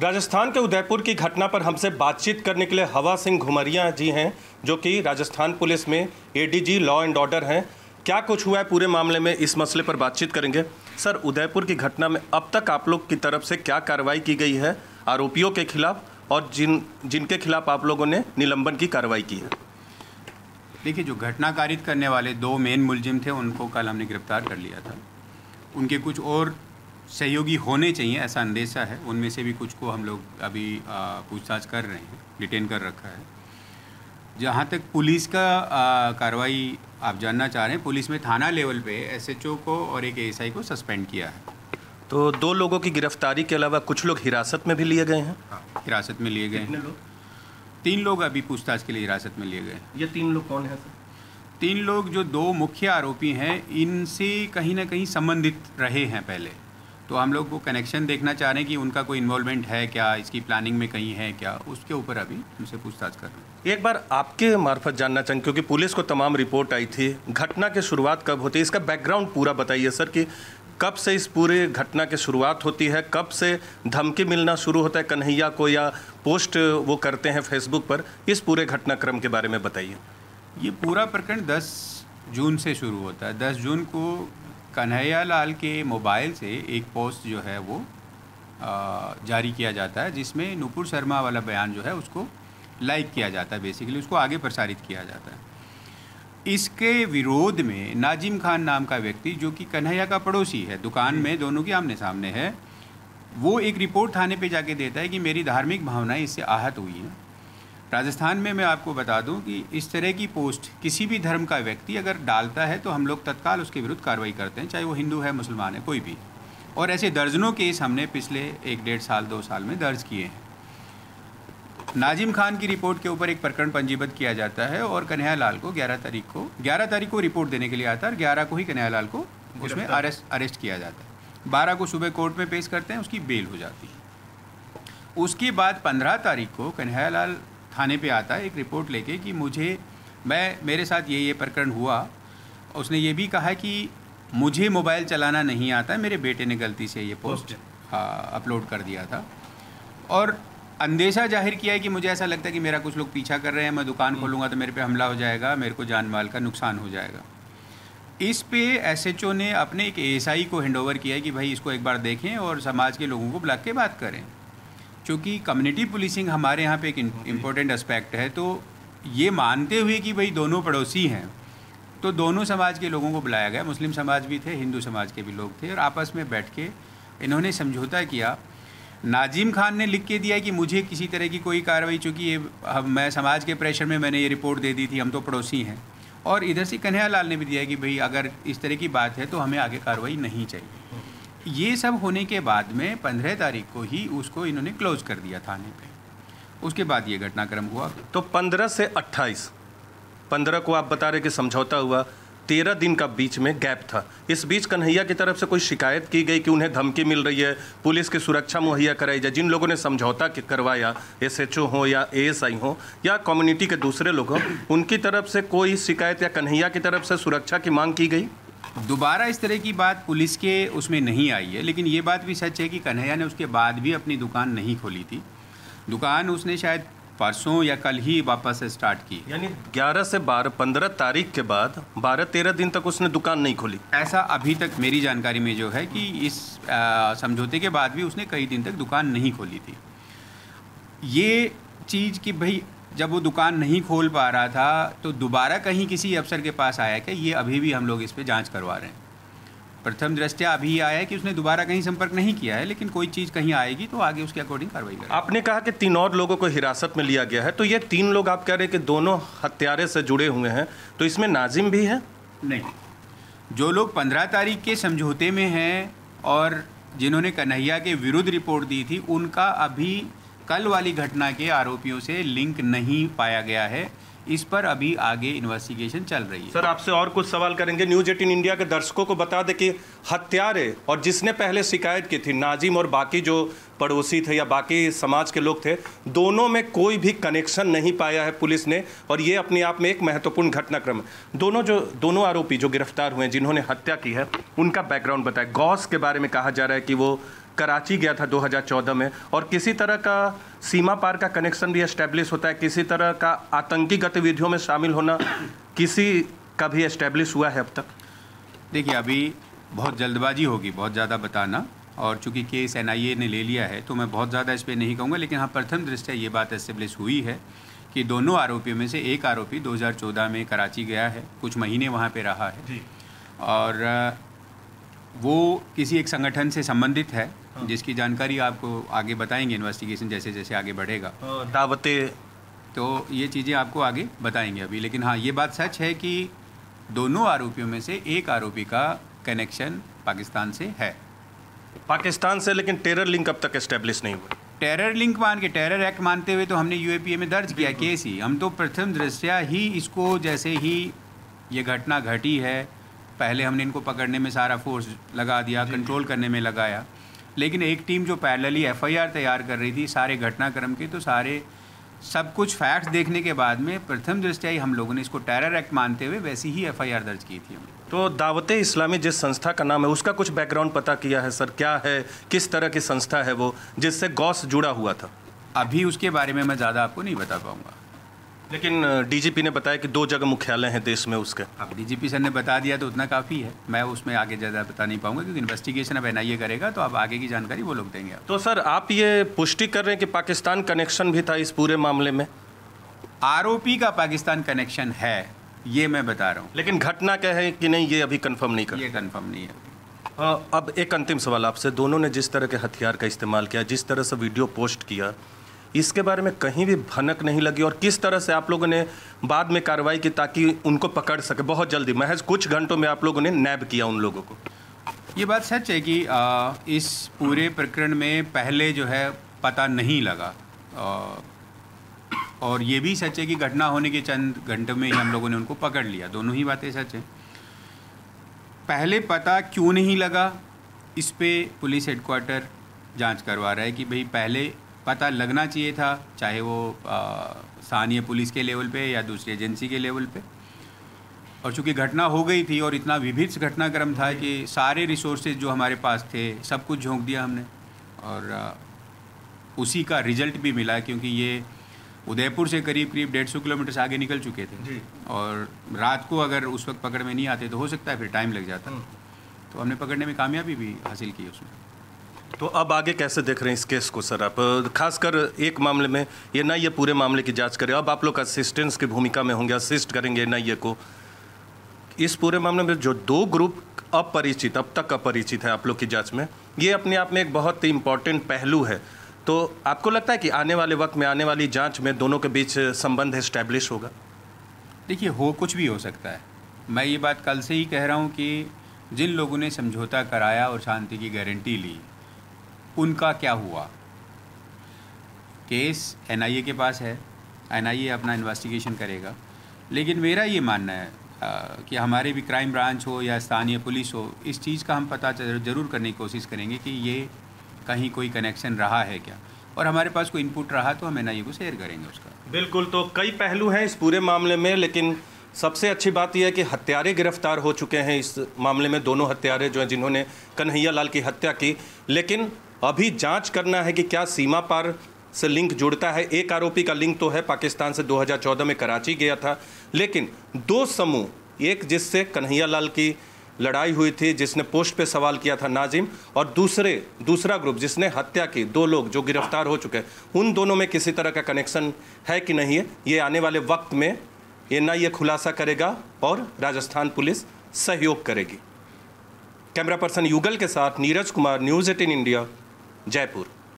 राजस्थान के उदयपुर की घटना पर हमसे बातचीत करने के लिए हवा सिंह घुमरिया जी हैं, जो कि राजस्थान पुलिस में एडीजी लॉ एंड ऑर्डर हैं। क्या कुछ हुआ है पूरे मामले में, इस मसले पर बातचीत करेंगे। सर, उदयपुर की घटना में अब तक आप लोग की तरफ से क्या कार्रवाई की गई है आरोपियों के खिलाफ और जिनके खिलाफ आप लोगों ने निलंबन की कार्रवाई की है? देखिए, जो घटना कारित करने वाले दो मेन मुलजिम थे उनको कल हमने गिरफ्तार कर लिया था। उनके कुछ और सहयोगी होने चाहिए ऐसा अंदेशा है, उनमें से भी कुछ को हम लोग अभी पूछताछ कर रहे हैं, डिटेन कर रखा है। जहाँ तक पुलिस का कार्रवाई आप जानना चाह रहे हैं, पुलिस में थाना लेवल पे एसएचओ को और एक एएसआई को सस्पेंड किया है। तो दो लोगों की गिरफ्तारी के अलावा कुछ लोग हिरासत में भी लिए गए हैं? हाँ, हिरासत में लिए गए हैं। लोग? 3 लोग अभी पूछताछ के लिए हिरासत में लिए गए। ये 3 लोग कौन है सर? 3 लोग जो 2 मुख्य आरोपी हैं, इनसे कहीं ना कहीं संबंधित रहे हैं पहले, तो हम लोग वो कनेक्शन देखना चाह रहे हैं कि उनका कोई इन्वॉल्वमेंट है क्या, इसकी प्लानिंग में कहीं है क्या, उसके ऊपर अभी उनसे पूछताछ कर रहे हैं। एक बार आपके मार्फत जानना चाहेंगे, क्योंकि पुलिस को तमाम रिपोर्ट आई थी, घटना की शुरुआत कब होती है, इसका बैकग्राउंड पूरा बताइए सर, कि कब से इस पूरे घटना की शुरुआत होती है, कब से धमकी मिलना शुरू होता है कन्हैया को, या पोस्ट वो करते हैं फेसबुक पर, इस पूरे घटनाक्रम के बारे में बताइए। ये पूरा प्रकरण 10 जून से शुरू होता है। 10 जून को कन्हैया लाल के मोबाइल से एक पोस्ट जो है वो जारी किया जाता है, जिसमें नुपुर शर्मा वाला बयान जो है उसको लाइक किया जाता है, बेसिकली उसको आगे प्रसारित किया जाता है। इसके विरोध में नाजिम खान नाम का व्यक्ति, जो कि कन्हैया का पड़ोसी है, दुकान में दोनों की आमने सामने है, वो एक रिपोर्ट थाने पे जाके देता है कि मेरी धार्मिक भावनाएं इससे आहत हुई हैं। राजस्थान में मैं आपको बता दूं कि इस तरह की पोस्ट किसी भी धर्म का व्यक्ति अगर डालता है तो हम लोग तत्काल उसके विरुद्ध कार्रवाई करते हैं, चाहे वो हिंदू है, मुसलमान है, कोई भी। और ऐसे दर्जनों केस हमने पिछले 1-1.5 साल 2 साल में दर्ज किए हैं। नाजिम खान की रिपोर्ट के ऊपर एक प्रकरण पंजीबद्ध किया जाता है और कन्हैया लाल को 11 तारीख को रिपोर्ट देने के लिए आता है, और 11 को ही कन्हैया लाल को उसमें अरेस्ट किया जाता है। 12 को सुबह कोर्ट में पेश करते हैं, उसकी बेल हो जाती है। उसके बाद 15 तारीख को कन्हैया लाल थाने पे आता है एक रिपोर्ट लेके कि मेरे साथ ये प्रकरण हुआ। उसने ये भी कहा कि मुझे मोबाइल चलाना नहीं आता है, मेरे बेटे ने गलती से ये पोस्ट अपलोड कर दिया था, और अंदेशा जाहिर किया है कि मुझे ऐसा लगता है कि मेरा कुछ लोग पीछा कर रहे हैं, मैं दुकान खोलूँगा तो मेरे पे हमला हो जाएगा, मेरे को जान माल का नुकसान हो जाएगा। इस पे एसएचओ ने अपने एक एएसआई को हैंडओवर किया है कि भाई इसको एक बार देखें और समाज के लोगों को बुला के बात करें। क्योंकि कम्युनिटी पुलिसिंग हमारे यहाँ पे एक इम्पोर्टेंट एस्पेक्ट है, तो ये मानते हुए कि भाई दोनों पड़ोसी हैं, तो दोनों समाज के लोगों को बुलाया गया। मुस्लिम समाज भी थे, हिंदू समाज के भी लोग थे, और आपस में बैठ के इन्होंने समझौता किया। नाजिम खान ने लिख के दिया कि मुझे किसी तरह की कोई कार्रवाई, चूँकि ये मैं समाज के प्रेशर में मैंने ये रिपोर्ट दे दी थी, हम तो पड़ोसी हैं, और इधर से कन्हैया लाल ने भी दिया कि भाई अगर इस तरह की बात है तो हमें आगे कार्रवाई नहीं चाहिए। ये सब होने के बाद में 15 तारीख को ही उसको इन्होंने क्लोज कर दिया थाने पे। उसके बाद ये घटनाक्रम हुआ। तो 15 से 28, 15 को आप बता रहे कि समझौता हुआ, 13 दिन का बीच में गैप था। इस बीच कन्हैया की तरफ से कोई शिकायत की गई कि उन्हें धमकी मिल रही है, पुलिस की सुरक्षा मुहैया कराई जाए? जिन लोगों ने समझौता करवाया, एसएचओ हो या एएसआई हो या कम्युनिटी के दूसरे लोग हों, उनकी तरफ से कोई शिकायत या कन्हैया की तरफ से सुरक्षा की मांग की गई? दोबारा इस तरह की बात पुलिस के उसमें नहीं आई है, लेकिन ये बात भी सच है कि कन्हैया ने उसके बाद भी अपनी दुकान नहीं खोली थी। दुकान उसने शायद परसों या कल ही वापस स्टार्ट की। यानी 11 से 15 तारीख के बाद 12-13 दिन तक उसने दुकान नहीं खोली? ऐसा अभी तक मेरी जानकारी में जो है कि इस समझौते के बाद भी उसने कई दिन तक दुकान नहीं खोली थी। ये चीज़ कि भाई जब वो दुकान नहीं खोल पा रहा था तो दोबारा कहीं किसी अफसर के पास आया कि ये अभी भी हम लोग इस पे जांच करवा रहे हैं। प्रथम दृष्टया अभी आया है कि उसने दोबारा कहीं संपर्क नहीं किया है, लेकिन कोई चीज़ कहीं आएगी तो आगे उसके अकॉर्डिंग कार्रवाई करेंगे। आपने कहा कि 3 और लोगों को हिरासत में लिया गया है, तो ये 3 लोग आप कह रहे हैं कि दोनों हत्यारे से जुड़े हुए हैं, तो इसमें नाजिम भी है? नहीं, जो लोग 15 तारीख के समझौते में हैं और जिन्होंने कन्हैया के विरुद्ध रिपोर्ट दी थी, उनका अभी कल वाली घटना के आरोपियों से लिंक नहीं पाया गया है। इस पर अभी आगे इन्वेस्टिगेशन चल रही है। सर, आपसे और कुछ सवाल करेंगे। न्यूज़ 18 इंडिया के दर्शकों को बता दें कि हत्यारे और जिसने पहले शिकायत की थी, नाजिम और बाकी जो पड़ोसी थे या बाकी समाज के लोग थे, दोनों में कोई भी कनेक्शन नहीं पाया है पुलिस ने, और ये अपने आप में एक महत्वपूर्ण घटनाक्रम है। दोनों आरोपी जो गिरफ्तार हुए हैं, जिन्होंने हत्या की है, उनका बैकग्राउंड बताएं। गौस के बारे में कहा जा रहा है कि वो कराची गया था 2014 में, और किसी तरह का सीमा पार का कनेक्शन भी एस्टेब्लिश होता है, किसी तरह का आतंकी गतिविधियों में शामिल होना किसी का भी एस्टेब्लिश हुआ है अब तक? देखिए, अभी बहुत जल्दबाजी होगी बहुत ज़्यादा बताना, और चूंकि केस NIA ने ले लिया है तो मैं बहुत ज़्यादा इस पर नहीं कहूँगा, लेकिन हाँ, प्रथम दृष्टया ये बात एस्टेब्लिश हुई है कि दोनों आरोपियों में से एक आरोपी 2014 में कराची गया है, कुछ महीने वहाँ पे रहा है जी। और वो किसी एक संगठन से संबंधित है, जिसकी जानकारी आपको आगे बताएंगे इन्वेस्टिगेशन जैसे जैसे आगे बढ़ेगा। दावतें, तो ये चीज़ें आपको आगे बताएंगे अभी, लेकिन हाँ, ये बात सच है कि दोनों आरोपियों में से एक आरोपी का कनेक्शन पाकिस्तान से है। पाकिस्तान से, लेकिन टेरर लिंक अब तक एस्टेब्लिश नहीं हुआ। टेरर लिंक मान के, टेरर एक्ट मानते हुए तो हमने UAPA में दर्ज किया केस ही। हम तो प्रथम दृष्टया ही इसको, जैसे ही ये घटना घटी है, पहले हमने इनको पकड़ने में सारा फोर्स लगा दिया, कंट्रोल करने में लगाया, लेकिन एक टीम जो पैरेलली FIR तैयार कर रही थी सारे घटनाक्रम के, तो सारे सब कुछ फैक्ट्स देखने के बाद में प्रथम दृष्टया ही हम लोगों ने इसको टेरर एक्ट मानते हुए वैसी ही FIR दर्ज की थी हमने। तो दावते इस्लामी जिस संस्था का नाम है, उसका कुछ बैकग्राउंड पता किया है सर? क्या है, किस तरह की संस्था है वो, जिससे गौस जुड़ा हुआ था? अभी उसके बारे में मैं ज़्यादा आपको नहीं बता पाऊँगा, लेकिन DGP ने बताया कि 2 जगह मुख्यालय हैं देश में उसके। अब DGP सर ने बता दिया तो उतना काफ़ी है, मैं उसमें आगे ज़्यादा बता नहीं पाऊँगा, क्योंकि इन्वेस्टिगेशन अब NIA करेगा, तो अब आगे की जानकारी वो लोग देंगे। तो सर, आप ये पुष्टि कर रहे हैं कि पाकिस्तान कनेक्शन भी था इस पूरे मामले में? आरोपी का पाकिस्तान कनेक्शन है, ये मैं बता रहा हूँ, लेकिन घटना क्या है कि नहीं, ये अभी कंफर्म नहीं कर। ये कंफर्म नहीं है। अब एक अंतिम सवाल आपसे, दोनों ने जिस तरह के हथियार का इस्तेमाल किया, जिस तरह से वीडियो पोस्ट किया, इसके बारे में कहीं भी भनक नहीं लगी? और किस तरह से आप लोगों ने बाद में कार्रवाई की ताकि उनको पकड़ सके बहुत जल्दी? महज कुछ घंटों में आप लोगों ने नैब किया उन लोगों को। ये बात सच है कि इस पूरे प्रकरण में पहले जो है पता नहीं लगा, और ये भी सच है कि घटना होने के चंद घंटों में ही हम लोगों ने उनको पकड़ लिया। दोनों ही बातें सच हैं। पहले पता क्यों नहीं लगा, इस पे पुलिस हेडक्वार्टर जांच करवा रहा है कि भाई पहले पता लगना चाहिए था, चाहे वो स्थानीय पुलिस के लेवल पे या दूसरी एजेंसी के लेवल पे, और चूँकि घटना हो गई थी और इतना विभत्स घटनाक्रम था कि सारे रिसोर्सेज जो हमारे पास थे सब कुछ झोंक दिया हमने, और उसी का रिजल्ट भी मिला, क्योंकि ये उदयपुर से करीब 150 किलोमीटर से आगे निकल चुके थे जी। और रात को अगर उस वक्त पकड़ में नहीं आते तो हो सकता है फिर टाइम लग जाता, तो हमने पकड़ने में कामयाबी भी हासिल की उसमें। तो अब आगे कैसे देख रहे हैं इस केस को सर आप? खासकर एक मामले में, ये ना ये पूरे मामले की जांच करें, अब आप लोग असिस्टेंस की भूमिका में होंगे, असिस्ट करेंगे ना ये को इस पूरे मामले में। जो 2 ग्रुप अपरिचित, अब तक अपरिचित है आप लोग की जांच में, ये अपने आप में एक बहुत ही इम्पोर्टेंट पहलू है। तो आपको लगता है कि आने वाले वक्त में, आने वाली जांच में दोनों के बीच संबंध एस्टैब्लिश होगा? देखिए, हो कुछ भी हो सकता है। मैं ये बात कल से ही कह रहा हूँ कि जिन लोगों ने समझौता कराया और शांति की गारंटी ली, उनका क्या हुआ? केस NIA के पास है, NIA अपना इन्वेस्टिगेशन करेगा, लेकिन मेरा ये मानना है कि हमारे भी क्राइम ब्रांच हो या स्थानीय पुलिस हो, इस चीज़ का हम पता ज़रूर करने की कोशिश करेंगे कि ये कहीं कोई कनेक्शन रहा है क्या, और हमारे पास कोई इनपुट रहा तो हम NIA को शेयर करेंगे उसका। बिल्कुल। तो कई पहलू हैं इस पूरे मामले में, लेकिन सबसे अच्छी बात यह है कि हत्यारे गिरफ्तार हो चुके हैं इस मामले में, दोनों हत्यारे जो हैं जिन्होंने कन्हैया लाल की हत्या की। लेकिन अभी जांच करना है कि क्या सीमा पार से लिंक जुड़ता है। एक आरोपी का लिंक तो है, पाकिस्तान से 2014 में कराची गया था, लेकिन 2 समूह, एक जिससे कन्हैया लाल की लड़ाई हुई थी, जिसने पोस्ट पे सवाल किया था नाजिम, और दूसरा ग्रुप जिसने हत्या की, 2 लोग जो गिरफ्तार हो चुके हैं, उन दोनों में किसी तरह का कनेक्शन है कि नहीं है, ये आने वाले वक्त में ये खुलासा करेगा और राजस्थान पुलिस सहयोग करेगी। कैमरा पर्सन युगल के साथ नीरज कुमार, न्यूज़ 18 इंडिया, जयपुर।